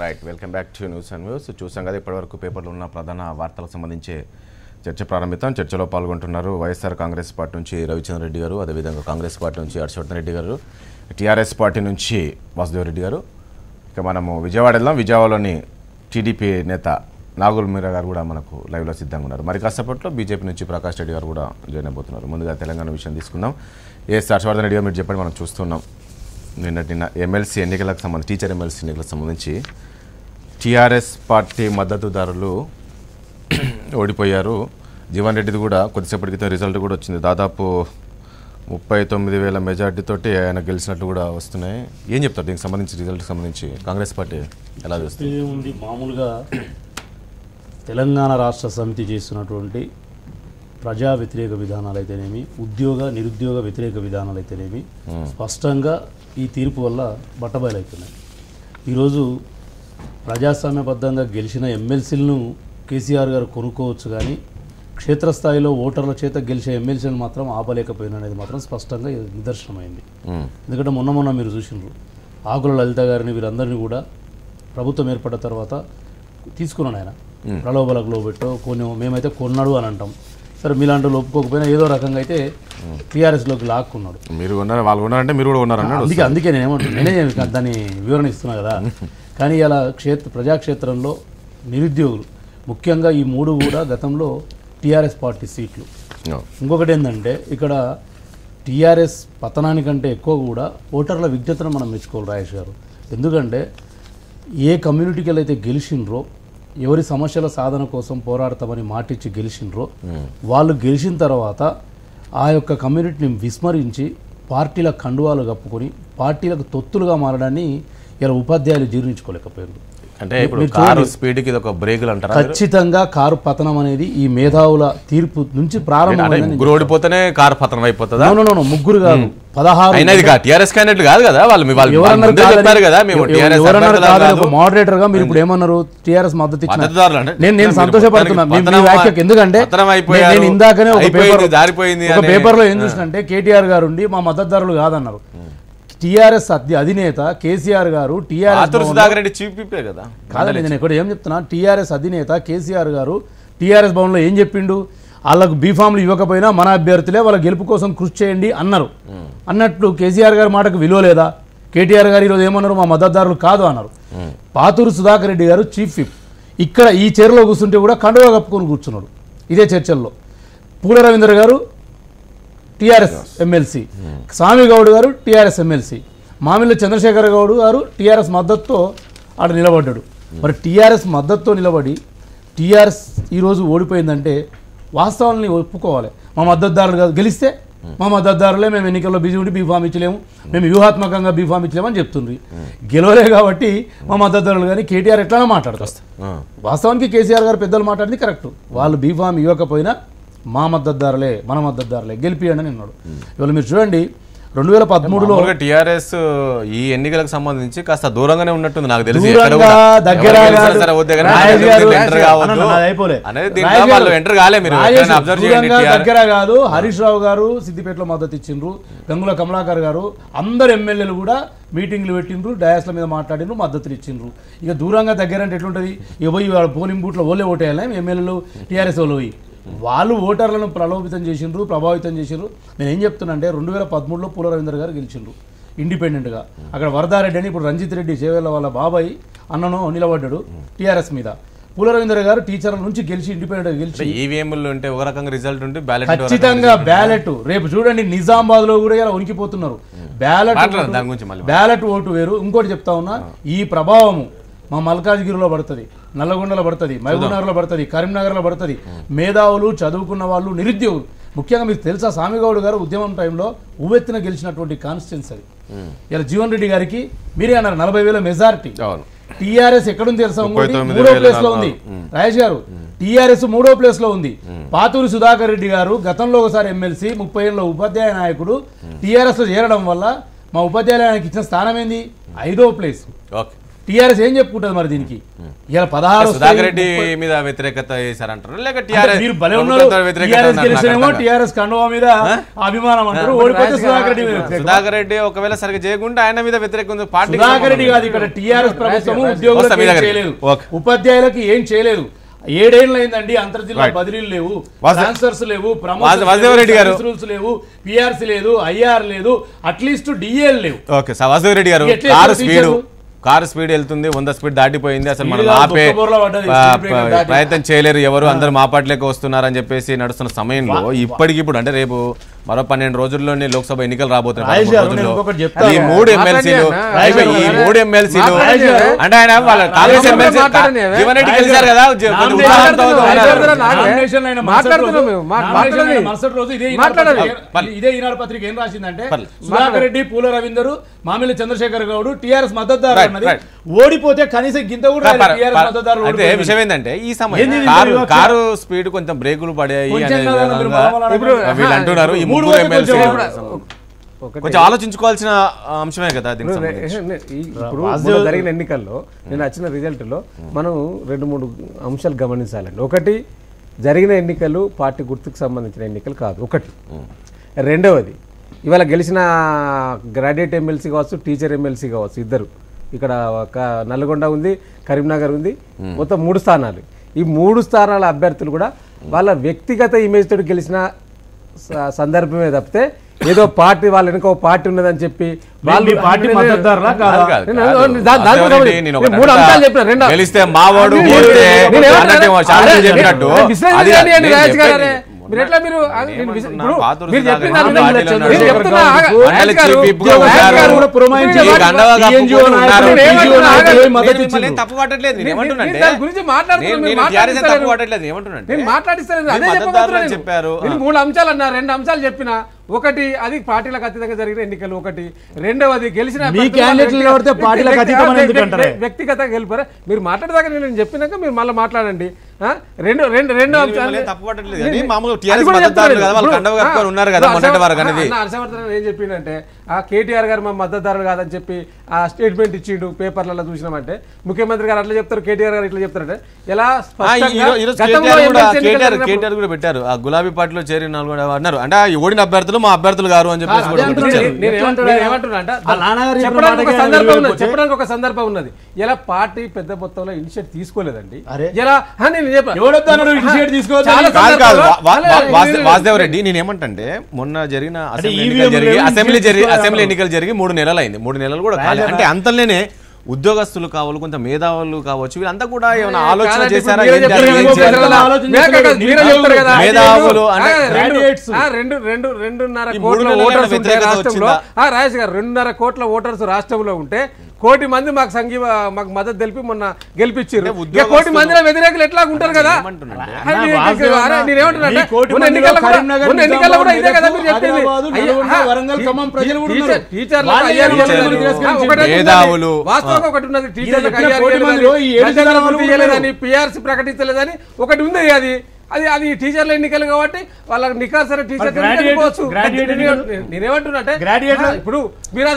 Right, welcome back to news and views. చూసాం కదా ఇప్పటివరకు పేపర్లో ఉన్న ప్రధాన వార్తలకు సంబంధించి చర్చ ప్రారంభిద్దాం. చర్చలో పాల్గొంటున్నారు వైఎస్ఆర్ కాంగ్రెస్ పార్టీ నుంచి రవిచంద్ర రెడ్డి గారు, అదేవిధంగా కాంగ్రెస్ పార్టీ నుంచి హర్షవర్ధన్ రెడ్డి గారు, టీఆర్ఎస్ పార్టీ నుంచి వాసుదేవ్ రెడ్డి గారు. ఇక మనము విజయవాడ వెళ్దాం. విజయవాడలోని టీడీపీ నేత నాగుల్ మీరా గారు కూడా మనకు లైవ్లో సిద్ధంగా ఉన్నారు. మరి కాసేపట్లో బీజేపీ నుంచి ప్రకాష్ రెడ్డి గారు కూడా జాయిన్ అయిపోతున్నారు. ముందుగా తెలంగాణ విషయం తీసుకుందాం. హర్షవర్ధన్ రెడ్డి గారు మీరు చెప్పండి. మనం చూస్తున్నాం నిన్న ఎమ్మెల్సీ ఎన్నికలకు సంబంధించి, టీచర్ ఎమ్మెల్సీ ఎన్నికలకు సంబంధించి టీఆర్ఎస్ పార్టీ మద్దతుదారులు ఓడిపోయారు. జీవన్ రెడ్డిది కూడా కొద్దిసేపటి క్రితం రిజల్ట్ కూడా వచ్చింది. దాదాపు 39,000 మెజార్టీతోటి ఆయన గెలిచినట్లు కూడా వస్తున్నాయి. ఏం చెప్తారు దీనికి సంబంధించి, రిజల్ట్కి సంబంధించి కాంగ్రెస్ పార్టీ ఎలా చూస్తుంది? మామూలుగా తెలంగాణ రాష్ట్ర సమితి చేస్తున్నటువంటి ప్రజా వ్యతిరేక విధానాలు అయితేనేమి, నిరుద్యోగ వ్యతిరేక విధానాలు అయితేనేమి స్పష్టంగా ఈ తీర్పు వల్ల బట్టబయలవుతున్నాయి. ఈరోజు ప్రజాస్వామ్యబద్ధంగా గెలిచిన ఎమ్మెల్సీలను కేసీఆర్ గారు కొనుక్కోవచ్చు, కానీ క్షేత్రస్థాయిలో ఓటర్ల చేత గెలిచే ఎమ్మెల్సీలను మాత్రం ఆపలేకపోయిన అనేది మాత్రం స్పష్టంగా నిదర్శనమైంది. ఎందుకంటే మొన్న మీరు చూసినారు, ఆకుల లలిత గారిని వీరందరినీ కూడా ప్రభుత్వం ఏర్పడ్డ తర్వాత తీసుకున్నాను. ఆయన ప్రలోభలకు లోబెట్టో మేమైతే కొన్నాడు అని అంటాం. సరే, మీలాంటి ఒప్పుకోకపోయినా ఏదో రకంగా అయితే టీఆర్ఎస్లోకి లాక్కున్నాడు. మీరు ఉన్నారు, వాళ్ళు ఉన్నారంటే మీరు కూడా ఉన్నారన్నాడు. అందుకే నేనే దాన్ని వివరణ ఇస్తున్నా కదా. కానీ ఇలా ప్రజాక్షేత్రంలో నిరుద్యోగులు ముఖ్యంగా ఈ 3 కూడా గతంలో టీఆర్ఎస్ పార్టీ సీట్లు. ఇంకొకటి ఏంటంటే ఇక్కడ టీఆర్ఎస్ పతనానికంటే ఎక్కువ కూడా ఓటర్ల విజ్ఞతను మనం మెచ్చుకోవాలి రాజేష్ గారు. ఎందుకంటే ఏ కమ్యూనిటీకి అయితే గెలిచిండ్రో, ఎవరి సమస్యల సాధన కోసం పోరాడతామని మాటిచ్చి గెలిచిండ్రో, వాళ్ళు గెలిచిన తర్వాత ఆ యొక్క కమ్యూనిటీని విస్మరించి పార్టీల కండువాలు కప్పుకొని పార్టీలకు తొత్తులుగా మారడాన్ని ఇలా ఉపాధ్యాయులు జీర్ణించుకోలేకపోయారు. అంటే ఇప్పుడు కారు స్పీడ్కి ఇది ఒక బ్రేకులు అంటారు. ఖచ్చితంగా కారు పతనం అనేది ఈ మేధావుల తీర్పు నుంచి ప్రారంభమైంది. ముగ్గురు ఓడిపోతేనే కారు పతనం అయిపోతుందా? ముగ్గురు కాదు, 16. టీఆర్ఎస్ క్యాండిడేట్ కాదు కదా వాళ్ళు. మోడరేటర్ గా మీరు ఇప్పుడు ఏమన్నారు? టీఆర్ఎస్ మద్దతు ఇచ్చిన నేను సంతోషపడుతున్నా. ఎందుకంటే నేను ఇందాకనే ఒక పేపర్ లో ఏం చూసినంటే కేటీఆర్ గారు ఉండి మా మద్దతుదారులు కాదన్నారు. టీఆర్ఎస్ అధినేత కేసీఆర్ గారు కాదండి, నేను ఇక్కడ ఏం చెప్తున్నా, టీఆర్ఎస్ అధినేత కేసీఆర్ గారు టీఆర్ఎస్ భవన్లో ఏం చెప్పిండు? వాళ్ళకు బీఫామ్లు ఇవ్వకపోయినా మన అభ్యర్థులే వాళ్ళ గెలుపు కోసం కృషి చేయండి అన్నారు. అన్నట్లు కేసీఆర్ గారి మాటకు విలువ లేదా? కేటీఆర్ గారు ఈరోజు ఏమన్నారు? మా మద్దతుదారులు కాదు అన్నారు. పాతూరు సుధాకర్ రెడ్డి గారు చీఫ్ విప్ ఇక్కడ ఈ చైర్లో కూర్చుంటే కూడా కండువా కప్పుకొని కూర్చున్నాడు ఇదే చర్చల్లో. పూల రవీందర్ గారు టీఆర్ఎస్ ఎమ్మెల్సీ, స్వామి గౌడ్ గారు టీఆర్ఎస్ ఎమ్మెల్సీ, మామిళ్ళ చంద్రశేఖర్ గౌడ్ గారు టీఆర్ఎస్ మద్దతుతో ఆడ నిలబడ్డాడు. మరి టీఆర్ఎస్ మద్దతుతో నిలబడి టీఆర్ఎస్ ఈరోజు ఓడిపోయిందంటే వాస్తవాలని ఒప్పుకోవాలి. మా మద్దతుదారులు గెలిస్తే మా మద్దతుదారులే మేము ఎన్నికల్లో బిజీ ఉండి బీఫామ్ ఇచ్చలేము, మేము వ్యూహాత్మకంగా బీఫామ్ ఇచ్చలేమని చెప్తుంది. గెలవలే కాబట్టి మా మద్దతుదారులు కానీ కేటీఆర్ ఎట్లానో మాట్లాడుకొస్తా. వాస్తవానికి కేసీఆర్ గారు పెద్దలు మాట్లాడింది కరెక్ట్. వాళ్ళు బీఫామ్ ఇవ్వకపోయినా మా మద్దతుదారులే మన మద్దతుదారులే గెలిపియండి అని అన్నాడు. ఇవాళ మీరు చూడండి 2013లో టీఆర్ఎస్ ఈ ఎన్నికలకు సంబంధించి కాస్త దూరంగానే ఉన్నట్టుంది నాకు తెలిసి. దగ్గర కాదు. హరీష్ రావు గారు సిద్దిపేటలో మద్దతు ఇచ్చిండ్రు, గంగుల కమలాకర్ గారు, అందరు ఎమ్మెల్యేలు కూడా మీటింగ్లు పెట్టిండ్రు, డయాస్ల మీద మాట్లాడిండ్రు, మద్దతులు ఇచ్చిండ్రు. ఇక దూరంగా దగ్గర అంటే ఎట్లుంటుంది? ఇక పోయి పోలింగ్ బూట్లో ఓలే ఓటేయాలి ఎమ్మెల్యేలు టీఆర్ఎస్ వాళ్ళు పోయి వాళ్ళు ఓటర్లను ప్రభావితం చేసిండ్రు. నేను ఏం చెప్తున్నా 2013లో పూల రవీందర్ గారు గెలిచిండ్రు ఇండిపెండెంట్గా. అక్కడ వరదారెడ్డి అని ఇప్పుడు రంజిత్ రెడ్డి చేవేళ్ళ వాళ్ళ బాబాయ్ అన్నను నిలబడ్డాడు టీఆర్ఎస్ మీద. పూల రవీందర్ గారు టీచర్ల నుంచి గెలిచి ఇండిపెండెంట్ గెలిచి ఖచ్చితంగా బ్యాలెట్ రేపు చూడండి నిజామాబాద్ లో కూడా ఇలా ఉనికిపోతున్నారు. బ్యాలెట్ ఓటు వేరు. ఇంకోటి చెప్తా ఉన్నా, ఈ ప్రభావము మా మల్కాజ్గిరిలో పడుతుంది, నల్లగొండలో పడుతుంది, మహబూబ్నగర్లో పడుతుంది, కరీంనగర్లో పడుతుంది. మేధావులు, చదువుకున్న వాళ్ళు, నిరుద్యోగులు ముఖ్యంగా మీకు తెలుసా, స్వామిగౌడ్ గారు ఉద్యమం టైంలో ఉవ్వెత్తున గెలిచినటువంటి కాన్స్టిట్యున్సీ అది. ఇలా జీవన్ రెడ్డి గారికి మీరే అన్నారు 40,000 మెజారిటీ. టీఆర్ఎస్ ఎక్కడుంది తెలుసా? 3వ ప్లేస్ లో ఉంది. రాజేష్ గారు టీఆర్ఎస్ 3వ ప్లేస్ లో ఉంది. పాతూరి సుధాకర్ రెడ్డి గారు గతంలో ఒకసారి ఎమ్మెల్సీ, 30 ఏళ్ళ ఉపాధ్యాయ నాయకుడు టీఆర్ఎస్ లో చేరడం వల్ల మా ఉపాధ్యాయులకు ఇచ్చిన స్థానం ఏంది? 5వ ప్లేస్. టీఆర్ఎస్ ఏం చెప్పుకుంటది మరి దీనికి ఇలా 16 సుధాకర్ రెడ్డి మీద వ్యతిరేకత చేశారంటారు లేక మీరు భలే ఉన్నారు టీఆర్ఎస్ కండువా మీద అభిమానం అంటారు ఓడిపోతే సుధాకర్ రెడ్డి ఒకవేళ సరిగ్గా చేయకుండా ఆయన మీద వ్యతిరేకత ఉంది పార్టీ సుధాకర్ రెడ్డి కాదు ఇక్కడ టీఆర్ఎస్ ప్రభుత్వం ఉద్యోగులకు ఏం చేయలేదు ఉపాధ్యాయులకు ఏం చేయలేదు 7 ఏళ్ళు అయిందండి అంతర్జిల్లా బదిలీలు లేవు ట్రాన్స్ఫర్స్ లేవు రూల్స్ లేవు పిఆర్సీ లేదు ఐఆర్ లేదు అట్లీస్ట్ డిఎల్ లేవు ఓకే వాసుదేవ్ రెడ్డి గారు కారు స్పీడ్ వెళ్తుంది 100 స్పీడ్ దాటిపోయింది అసలు మనం ఆపే ప్రయత్నం చేయలేరు ఎవరు అందరు మా పార్టీలోకి వస్తున్నారని చెప్పేసి నడుస్తున్న సమయంలో ఇప్పటికిప్పుడు అంటే రేపు మరో 12 రోజుల్లోనే లోక్సభ ఎన్నికలు రాబోతున్నాయి ఈ 3 ఎమ్మెల్సీలు అంటే ఆయన వాళ్ళ కాంగ్రెస్ ఎమ్మెల్సీ జీవన్ రెడ్డి గెలిచారు కదా ఇదే ఈనాడు పత్రిక ఏం రాసిందంటే సుధాకర్ రెడ్డి పూల రవీందర్ మామిళ్ళ చంద్రశేఖర్ గౌడ్ టీఆర్ఎస్ మద్దతుదారు అన్నది ఓడిపోతే కనీసం గింత కూడా అంటే విషయం ఏంటంటే ఈ సమయం కారు స్పీడ్ కొంచెం బ్రేకులు పడాయి వీళ్ళు అంటున్నారు కొంచెం ఆలోచించుకోవాల్సిన అంశమే కదా ఇప్పుడు జరిగిన ఎన్నికల్లో నేను వచ్చిన రిజల్ట్ లో మనం 2-3 అంశాలు గమనించాలండి. ఒకటి, జరిగిన ఎన్నికలు పార్టీ గుర్తుకు సంబంధించిన ఎన్నికలు కాదు ఒకటి. రెండవది, ఇవాళ గెలిచిన గ్రాడ్యుయేట్ ఎమ్మెల్సీ కావచ్చు, టీచర్ ఎమ్మెల్సీ కావచ్చు, ఇద్దరు ఇక్కడ ఒక నల్గొండ ఉంది, కరీంనగర్ ఉంది, మొత్తం 3 స్థానాలు. ఈ 3 స్థానాల అభ్యర్థులు కూడా వాళ్ళ వ్యక్తిగత ఇమేజ్ తోటి గెలిచిన సందర్భమే తప్పితే ఏదో పార్టీ వాళ్ళ వెనుక ఒక పార్టీ ఉన్నదని చెప్పి వాళ్ళు పార్టీ మద్దతుదారులా కాదా? 3 అంశాలు చెప్పిన గెలిస్తే మావాడు మీరు ఎట్లా మీరు గురించి చెప్పారు. 3 అంశాలు అన్నారు, 2 అంశాలు చెప్పిన. ఒకటి, అది పార్టీలకు అతీతంగా జరిగిన ఎన్నికలు ఒకటి. రెండవది, గెలిచిన వ్యక్తిగతంగా గెలిపారా మీరు మాట్లాడదాకా నేను చెప్పినాక మీరు మళ్ళీ మాట్లాడండి. రెండు అంశాలు హర్షవర్ధన్ ఏం చెప్పిండంటే ఆ కేటీఆర్ గారు మా మద్దతుదారులు కాదని చెప్పి ఆ స్టేట్మెంట్ ఇచ్చిండు, పేపర్లలో చూసినామంటే. ముఖ్యమంత్రి గారు అట్లా చెప్తారు, కేటీఆర్ గారు ఇట్లా చెప్తారంటే ఎలా కేటీఆర్ కూడా పెట్టారు. ఆ గులాబీ పార్టీలో చేరిన అన్నారు అంటే ఓడిన అభ్యర్థులు మా అభ్యర్థులు గారు అని చెప్పేసి చెప్పడానికి ఒక సందర్భం ఉన్నది. ఇలా పార్టీ పెద్ద మొత్తంలో ఇనిషియేట్ తీసుకోలేదండి. వాసుదేవ్ రెడ్డి నేనేమంటే మొన్న జరిగిన అసెంబ్లీ ఎన్నికలు జరిగి 3 నెలలు అయింది. 3 నెలలు కూడా అంటే అంతలోనే ఉద్యోగస్తులు కావాలి, కొంత మేధావులు కావచ్చు, వీళ్ళంతా కూడా ఏమైనా ఆలోచన చేశారా? మేధావులు రాజేష్ గారు 2.5 కోట్ల ఓటర్స్ రాష్ట్రంలో ఉంటే 1 కోటి మంది మాకు మద్దతు తెలిపి మొన్న గెలిపించారు. 1 కోటి మందిలో వ్యతిరేకులు ఎట్లా ఉంటారు కదా? ఒకటి ఉన్నది, టీచర్లని పిఆర్సీ ప్రకటించలేదని ఒకటి ఉంది. అది టీచర్ల ఎన్నికలు కాబట్టి వాళ్ళకి నికాసర టీచర్ నేనేమంటున్నట్టే ఇప్పుడు మీరు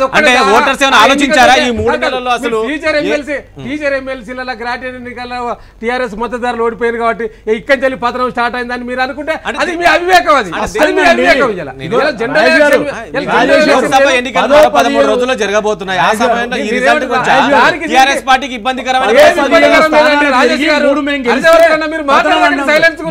టీచర్ ఎమ్మెల్సీల గ్రాడ్యుయేట్ ఎన్నికల్లో టీఆర్ఎస్ మద్దతుదారులు ఓడిపోయారు కాబట్టి ఇక్కడి నుంచి పతనం స్టార్ట్ అయిందని మీరు అనుకుంటే అది మీ అవివేకం. అది మీ అవివేకం. రోజుల్లో జరగబోతున్నాయి. ఆ సమయంలో పార్టీకి ఇబ్బందికరమైన మీరు మాట్లాడండి, సైలెన్స్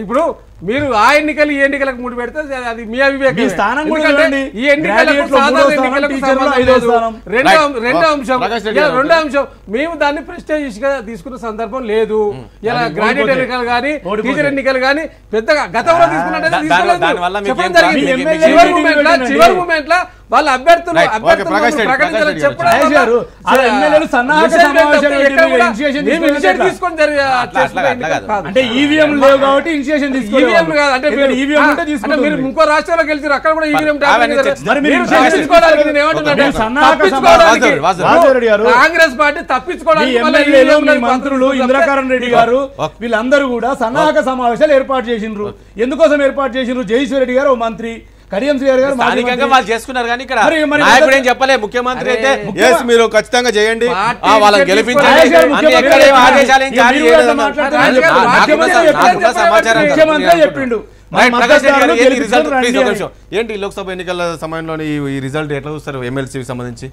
ఇప్పుడు మీరు ఆ ఎన్నికలు ఈ ఎన్నికలకు ముడి పెడితే అది మీ అవివేకం. ఈ ఎన్నికలకు రెండో అంశం మేము దాన్ని ప్రెస్టేజియస్ గా తీసుకున్న సందర్భం లేదు. ఇలా గ్రాడ్యుయేట్ ఎన్నికలు కానీ టీచర్ ఎన్నికలు కానీ పెద్దగా గతంలో తీసుకున్నట్టు చివరి మూమెంట్ లా వాళ్ళ అభ్యర్థులు Right. Okay, Prakash Reddy, ప్రకటించాలని Prakash చెప్పడం Reddy గారు, వల్ల ఆ ఎమ్మెల్యేలు సన్నాహక సమావేశాలు పెట్టి ఎక్కడ కూడా ఇనిషియేషన్ మేము ఇనిషియేటివ్ తీసుకొని అట్లా కాదు. అంటే ఈవీఎం లేవు కాబట్టి ఇనిషియేషన్ ఈవీఎం కాదు అంటే మీరు ఈవీఎం ఉంటే అంటే తీసుకుంటారు. మీరు ఇంకో రాష్ట్రంలో గెలిచారు అక్కడ కూడా ఈవీఎం మరి మీరు తప్పించుకోవడానికి నేను ఏమంటున్నాను మీరు సన్నాహక తప్పించుకోవడానికి వాజురెడ్డి గారు, కాంగ్రెస్ పార్టీ మీ తప్పించుకోవడానికి ఎమ్మెల్యేలు మీ మంత్రులు ఇంద్రకరణ్ రెడ్డి గారు వీళ్ళందరూ కూడా సన్నాహక సమావేశాలు ఏర్పాటు చేసిండ్రు. ఎందుకోసం ఏర్పాటు చేసిండ్రు? జయేశ్వర్ రెడ్డి గారు ఓ మంత్రి, కడియం శ్రీహరి గారు మాజీ స్థానికంగా మంత్రి. వాళ్ళు చేసుకున్నారు కానీ ఇక్కడ మరి నాయకుడు ఏం చెప్పలే. ముఖ్యమంత్రి అయితే yes మీరు ఖచ్చితంగా చేయండి, పార్టీ వాళ్ళని విషయం గెలిపించండి తీసుకొని అన్ని ఎక్కడ ఏం ఆదేశాలు ఏం జారీ మీరు చేయలేదు. మాట్లాడుతున్నారు. నాకున్న సమాచారం ముఖ్యమంత్రి చెప్పిండు Right, ప్రకాష్ రెడ్డి గారు, మద్దతుదారులు ఏంటి రిజల్ట్? గెలిపించారు ప్లీజ్ ఒక రండి నిమిషం. ఏంటి ఈ లోక్సభ ఎన్నికల సమయంలోని ఈ రిజల్ట్ ఎట్లా చూస్తారు ఎమ్మెల్సీకి సంబంధించి?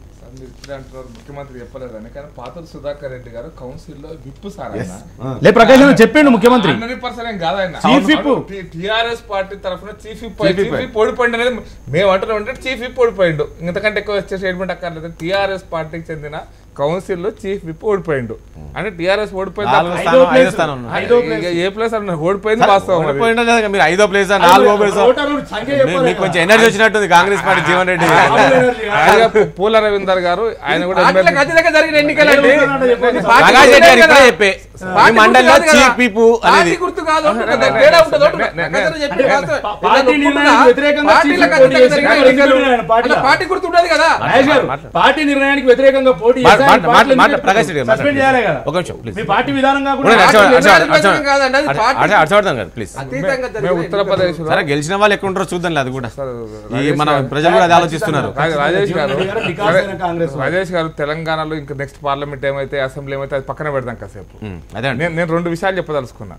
అంటున్నారు ముఖ్యమంత్రి చెప్పలేదని, కానీ పాతూరు సుధాకర్ రెడ్డి గారు కౌన్సిల్ లో విప్పు సార్ ఆయన లే ప్రకాష్ చెప్పిండు ముఖ్యమంత్రి 100% కాదు ఆయన. Chief whip. టిఆర్ఎస్ పార్టీ తరఫున చీఫ్ విప్ ఓడిపోయింది అనేది మేము అంటున్నాం. అంటే చీఫ్ విప్ ఓడిపోయిండు, ఇంతకంటే ఎక్కువ వచ్చే స్టేట్మెంట్ అక్కర్లేదు. టిఆర్ఎస్ పార్టీకి చెందిన కౌన్సిల్ లో చీఫ్ విప్ ఓడిపోయిండు అంటే టిఆర్ఎస్ ఓడిపోయింది. ఏ ప్లేస్ అన్నారు ఓడిపోయింది వాస్తవం. మీరు 5వ ప్లేస్ 4వ ప్లేస్ మీకు కొంచెం ఎనర్జీ వచ్చినట్టుంది కాంగ్రెస్ పార్టీ జీవన్ రెడ్డి పూల రవీందర్ గారు ఆయన కూడా జరిగిన ఎన్నికలండి ప్రకాష్ రెడ్డి గారు ఇప్పుడే చెప్పే ఈ మండలిలో చీఫ్ విప్ అనేది గుర్తు కాదు తేడా ఉంటుంది. పార్టీ నిర్ణయానికి వ్యతిరేకంగా పార్టీ గుర్తు ఉండదు కదా. పార్టీ నిర్ణయానికి వ్యతిరేకంగా పోటీ చేశారు. ప్రకాష్ రెడ్డి గారు సస్పెండ్ చేయాలి కదా. ఒక నిమిషం ప్లీజ్. మీ పార్టీ విధానం కాకుండా ప్లీజ్. మేము ఉత్తరప్రదేశ్ సరే గెలిచిన వాళ్ళు ఎక్కడ ఉంటారో చూద్దాం. అది కూడా ఈ మన ప్రజలు కూడా అది ఆలోచిస్తున్నారు. రాజేష్ గారు తెలంగాణలో ఇంకా నెక్స్ట్ పార్లమెంట్ ఏమైతే అసెంబ్లీ ఏమైతే అది పక్కన పెడదాం కాసేపు. అదే అండి. నేను 2 విషయాలు చెప్పదలుచుకున్నా.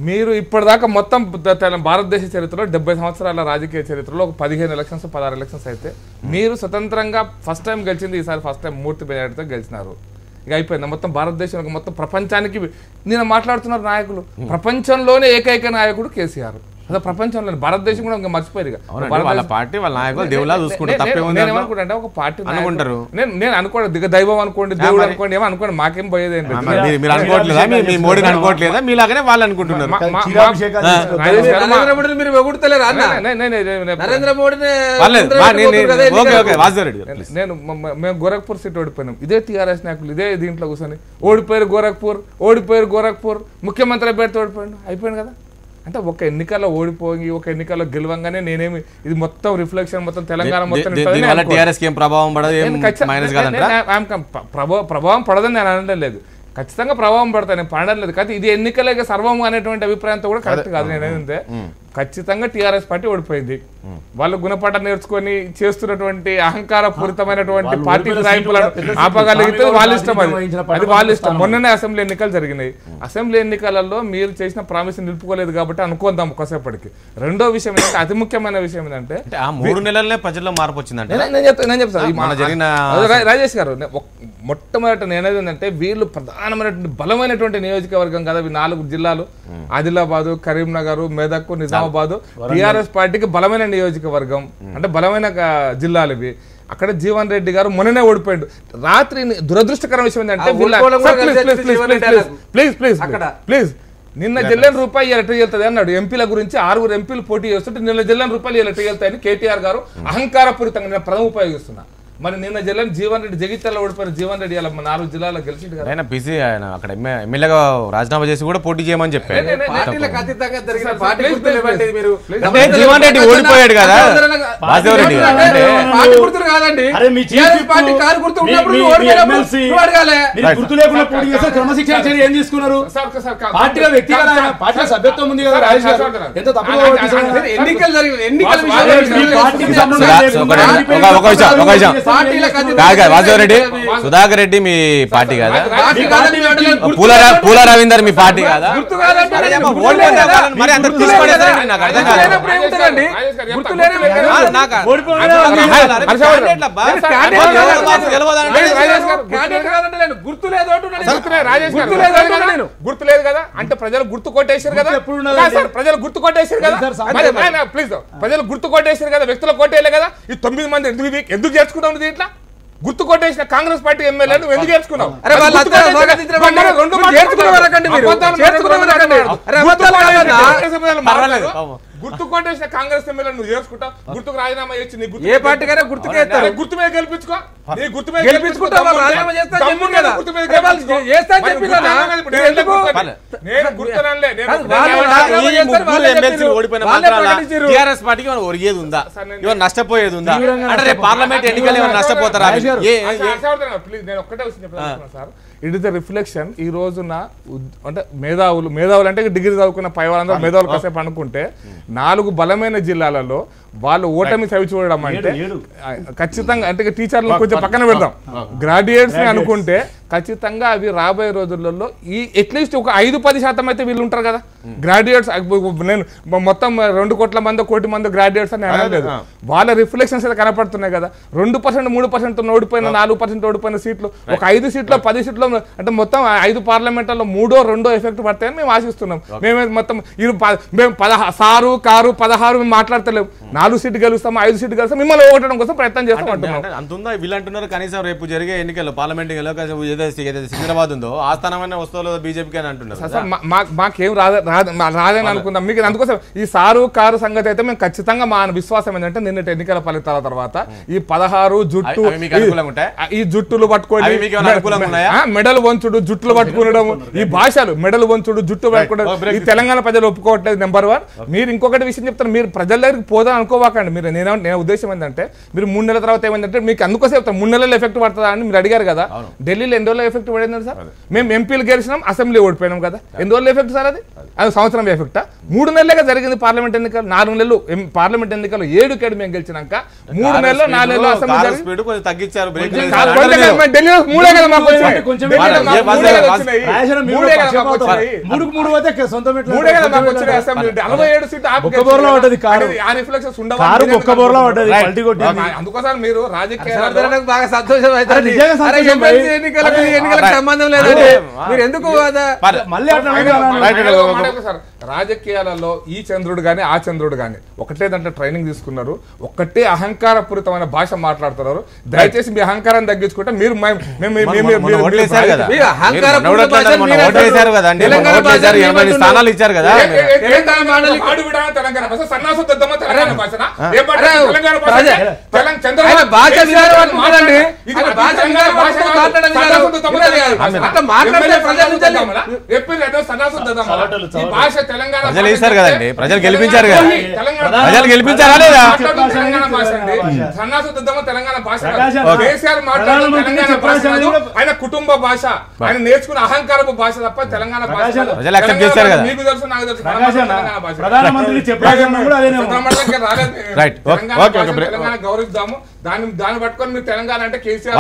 మీరు ఇప్పటిదాకా మొత్తం భారతదేశ చరిత్రలో 70 సంవత్సరాల రాజకీయ చరిత్రలో ఒక 15 ఎలక్షన్స్ 16 ఎలక్షన్స్ అయితే మీరు స్వతంత్రంగా ఫస్ట్ టైం గెలిచింది. ఈసారి ఫస్ట్ టైం మూర్తి మెజారిటీతో గెలిచినారు. ఇక అయిపోయింది మొత్తం భారతదేశానికి మొత్తం ప్రపంచానికి. నేను మాట్లాడుతున్నారు నాయకులు, ప్రపంచంలోనే ఏకైక నాయకుడు కేసీఆర్. అదే ప్రపంచంలో భారతదేశం కూడా ఇంకా మర్చిపోయారు. వాళ్ళ పార్టీ వాళ్ళ నాయకులు దేవుళ్ళ చూసుకుంటారు. తప్పేముంది ఏమనుకుంటా ఒక పార్టీ అనుకుంటారు. నేను అనుకోండి దైవం అనుకోండి దేవుడు అనుకోండి ఏమో అనుకోండి మాకేం పోయేది ఏంటి. మీరు అనుకోవట్లేదా? మీ మోడీని అనుకోవట్లేదా? మీలాగానే వాళ్ళు అనుకుంటున్నారు. నరేంద్ర మోడీని మీరు వెగుడుతలేరు అన్న. నరేంద్ర మోడీని నేను మేము గోరఖ్పూర్ సీట్ ఓడిపోయినాం. ఇదే టీఆర్ఎస్ నాయకులు ఇదే దీంట్లో కూర్చొని ఓడిపోయారు గోరఖ్పూర్ ముఖ్యమంత్రి అభ్యర్థి ఓడిపోయాడు. అయిపోయింది కదా. అంటే ఒక ఎన్నికల్లో ఓడిపోయి ఒక ఎన్నికల్లో గెలవంగానే నేనేమి ఇది మొత్తం రిఫ్లెక్షన్ మొత్తం తెలంగాణ మొత్తం ప్రభావం పడదని నేను అనడం లేదు. ఖచ్చితంగా ప్రభావం పడతాయి, నేను పడడం లేదు. కానీ ఇది ఎన్నికలే సర్వం అనేటువంటి అభిప్రాయంతో కూడా కరెక్ట్ కాదు. నేనేంటే ఖచ్చితంగా టీఆర్ఎస్ పార్టీ ఓడిపోయింది. వాళ్ళు గుణపాఠం నేర్చుకొని చేస్తున్నటువంటి అహంకారపూరితమైనటువంటి పార్టీ నాయకులను ఆపగలిగితే వాళ్ళ ఇష్టం. అది వాళ్ళ ఇష్టం. మొన్ననే అసెంబ్లీ ఎన్నికలు జరిగినాయి. అసెంబ్లీ ఎన్నికలలో మీరు చేసిన ప్రామిస్ నిలుపుకోలేదు కాబట్టి అనుకుందాం ఒకసేపటికి. రెండో విషయం ఏంటంటే అతి ముఖ్యమైన విషయం ఏంటంటే 3 నెలలనే ప్రజల్లో మార్పు వచ్చిందంటే నేను చెప్తాను రాజేష్ గారు. మొట్టమొదట నేనేది ఏంటంటే వీళ్ళు ప్రధానమైనటువంటి బలమైనటువంటి నియోజకవర్గం కదా. 4 జిల్లాలు ఆదిలాబాదు, కరీంనగర్, మెదక్, నిజామాబాద్ టిఆర్ఎస్ పార్టీకి బలమైన నియోజకవర్గం అంటే బలమైన జిల్లాలు ఇవి. అక్కడ జీవన్ రెడ్డి గారు మొన్ననే ఓడిపోయాడు. రాత్రి దురదృష్టకరం విషయం ఏంటంటే ప్లీజ్ నిన్న జల్లని రూపాయి ఎట్ట వెళ్తుంది అన్నాడు. ఎంపీల గురించి 6 ఎంపీలు పోటీ చేస్తుంటే నిన్న జల్లని రూపాయలు ఎట్ట వెళ్తాయని కేటీఆర్ గారు అహంకారపూరితంగా నేను ప్రథమ ఉపయోగిస్తున్నా. మరి నిన్న జిల్లాని జీవన్ రెడ్డి జగిత్యాల ఓడిపోయిన జీవన్ రెడ్డి 4 జిల్లాలో గెలిచింది కదా. ఆయన బిజీ, ఆయన అక్కడ ఎమ్మెల్యేగా రాజీనామా చేసి కూడా పోటీ చేయమని చెప్పారు. జీవన్ రెడ్డి ఓడిపోయాడు కదా. వాసుదేవరెడ్డి గుర్తు లేకుండా పోటీ చేస్తే క్రమశిక్షణ చర్య ఏం తీసుకున్నారు? పార్టీలో వ్యక్తిగత పార్టీలో సభ్యత్వం ఉంది కదా. ఎంత తప్పుగా ఎన్నికలు జరిగిన వాసుదేవరెడ్డి సుధాకర్ రెడ్డి మీ పార్టీ కాదా? పూల రవీందర్ మీ పార్టీ కాదా? మరి అందరు తీసుకోండి. నాకు అర్థం గుర్తులేదు కదా అంటే ప్రజలు గుర్తు కొట్టేశారు కదా. ప్రజలు గుర్తు కొట్టేశారు కదా. ప్లీజ్ ప్రజలు గుర్తు కొట్టేశారు కదా. వ్యక్తులు కొట్టేయలే కదా. ఈ 9 మంది ఎందుకు చేర్చుకున్నావు దీంట్లో? గుర్తు కొట్టేసిన కాంగ్రెస్ పార్టీ ఎమ్మెల్యేలు ఎందుకు చేర్చుకున్నావు? గుర్తు కొట్టేసిన కాంగ్రెస్ ఎమ్మెల్యే నువ్వు చేసుకుంటావు, గుర్తుకు రాజీనామా చేసి నీ గుర్తు ఏ పార్టీకైనా గుర్తుకే ఎత్తారు. గుర్తు మీద గెలిపించుకో, నీ గుర్తు మీద గెలిపించుకుంటా రాజీనామా చేస్తా చెప్పారు కదా. గుర్తు మీద చేస్తా చెప్పినా ఎందుకు నేను గుర్తునలే, నేను టీఆర్ఎస్ పార్టీకి ఏమైనా ఒరిగేది ఉందా, ఏమైనా నష్టపోయేది ఉందా అంటే రేపు పార్లమెంట్ ఎన్నికలు ఏమైనా నష్టపోతారా? ప్లీజ్ నేను ఒక్కటే విషయం చెప్పాను sir. It is the reflection. ఈ రోజున అంటే మేధావులు అంటే డిగ్రీ చదువుకున్న పై వాళ్ళందరూ మేధావులు కాసేపు అనుకుంటే 4 బలమైన జిల్లాలలో వాళ్ళు ఓటమి చవి చూడడం అంటే ఖచ్చితంగా అంటే టీచర్లు కొంచెం పక్కన పెడదాం, గ్రాడ్యుయేట్స్ ని అనుకుంటే ఖచ్చితంగా అవి రాబోయే రోజులలో ఈ అట్లీస్ట్ ఒక 5-10% అయితే వీళ్ళు ఉంటారు కదా గ్రాడ్యుయేట్స్. నేను మొత్తం 2 కోట్ల మంది 1 కోటి మంది గ్రాడ్యుయేట్స్ అని అనలేదు, వాళ్ళ రిఫ్లెక్షన్స్ అయితే కనపడుతున్నాయి కదా. 2% 3% ఓడిపోయిన 4% ఓడిపోయిన సీట్లు ఒక 5 సీట్లో 10 సీట్లో అంటే మొత్తం 5 పార్లమెంట్లలో 3-2 ఎఫెక్ట్ పడతాయని మేము ఆశిస్తున్నాం. మేమే మొత్తం మేము 16 కారు 16 మేము మాట్లాడతలేము, 4 సీట్లు గెలుస్తాము 5 సీట్లు గెలుస్తాం, మిమ్మల్ని ఓటడం కోసం ప్రయత్నం చేస్తాం అంటున్నాం. అంతుందా వీళ్ళు అంటున్నారు కనీసం రేపు జరిగే ఎన్నికల్లో పార్లమెంట్ ఏదైతే సికింద్రాబాద్ ఉందో ఆ స్థానమైన వస్తువులు బీజేపీకి అని అంటున్నారు. మాకేం రాదని అనుకుందాం. మీకు అందుకోసం ఈ సారు కారు సంగతి అయితే మేము ఖచ్చితంగా మా విశ్వాసం ఏంటంటే నిన్నటి ఎన్నికల ఫలితాల తర్వాత ఈ 16 జుట్టు ఈ జుట్టులు పట్టుకొని మెడల్ వంచుడు జుట్టులు పట్టుకునడం, ఈ భాషలు మెడల్ వంచుడు జుట్టు పట్టుకోవడం ఈ తెలంగాణ ప్రజలు ఒప్పుకోవట్లేదు. నెంబర్ 1. మీరు ఇంకొకటి విషయం చెప్తారు, మీరు ప్రజల దగ్గరికి పోదా అనుకోవాకండి. మీరు నేను ఉద్దేశం ఏంటంటే మీరు 3 నెలల తర్వాత ఏమైందంటే మీకు అందుకోసం చెప్తాను 3 నెలల ఎఫెక్ట్ పడుతుందా అని మీరు అడిగారు కదా. ఢిల్లీలో ఎన్ని రోజుల ఎఫెక్ట్ పడింది సార్? మేము ఎంపీలు గెలిచినాం, అసెంబ్లీ ఓడిపోయినాం కదా. ఎన్ని రోజుల ఎఫెక్ట్ సార్? అది సంవత్సరం ఎఫెక్టా? 3 నెలలుగా జరిగింది పార్లమెంట్ ఎన్నికలు. 4 నెలలు పార్లమెంట్ ఎన్నికలు 7 మేము గెలిచినాక 3 నెలలు 4 నెలలు అసెంబ్లీ తగ్గించారు. ఢిల్లీలో 3 కదా మాకు అందుకోసం మీరు రాజకీయాలకు బాగా సంతోషం అవుతుంది. ఎన్నికలకు సంబంధం లేదు, మీరు ఎందుకు రాజకీయాలలో ఈ చంద్రుడు గాని ఆ చంద్రుడు గాని ఒకటేదంటే ట్రైనింగ్ తీసుకున్నారు, ఒక్కటే అహంకారపూరితమైన భాష మాట్లాడుతున్నారు. దయచేసి మీ అహంకారాన్ని తగ్గించుకుంటే మీరు ప్రజలు వేశారు కదండి, ప్రజలు గెలిపించారు కదా, ప్రజలు గెలిపించారా లేదా? తెలంగాణ భాష కేసీఆర్ మాట్లాడే తెలంగాణ భాష ఆయన కుటుంబ భాష, ఆయన నేర్చుకున్న అహంకారపు భాష తప్ప తెలంగాణ భాష ప్రజలు యాక్సెప్ట్ చేశారు కదా. మీకు తెలుసు నాకు తెలుసు తెలంగాణ గౌరవిద్దాము, దాన్ని పట్టుకొని మీరు తెలంగాణ అంటే కేసీఆర్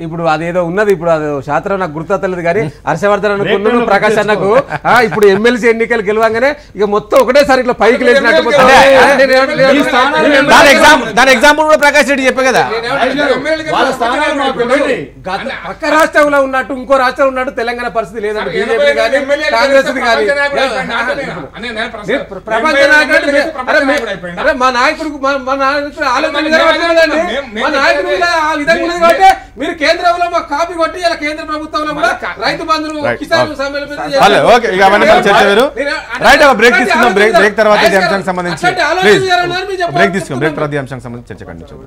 ఇప్పుడు అదేదో ఉన్నది, ఇప్పుడు అది శాస్త్రం నాకు గుర్తలేదు కానీ హర్షవర్ధన్ అనుకున్నాను ప్రకాష్ అన్నకు ఇప్పుడు ఎమ్మెల్సీ ఎన్నికలు గెలవంగానే ఇక మొత్తం ఒకటేసారి ఇట్లా పైకి లేచినట్టు దాని ఎగ్జాంపుల్ కూడా ప్రకాష్ రెడ్డి చెప్పే కదా. పక్క రాష్ట్రంలో ఉన్నట్టు ఇంకో రాష్ట్రంలో ఉన్నట్టు తెలంగాణ పరిస్థితి లేదండి. బీజేపీ కానీ కాంగ్రెస్ కానీ ప్రపంచ నాయకుడు మా నాయకుడు ఆలోచన మా నాయకుడు ఆ విధంగా కాబట్టి మీరు కేంద్రంలో మా కాపీ కొట్టి ఇలా కేంద్ర ప్రభుత్వంలో కూడా రైతు బంధువులు కిసాన్ బ్రేక్ తీసుకుందాం. బ్రేక్ తర్వాత ఈ అంశానికి సంబంధించి చర్చ కంటిన్యూ.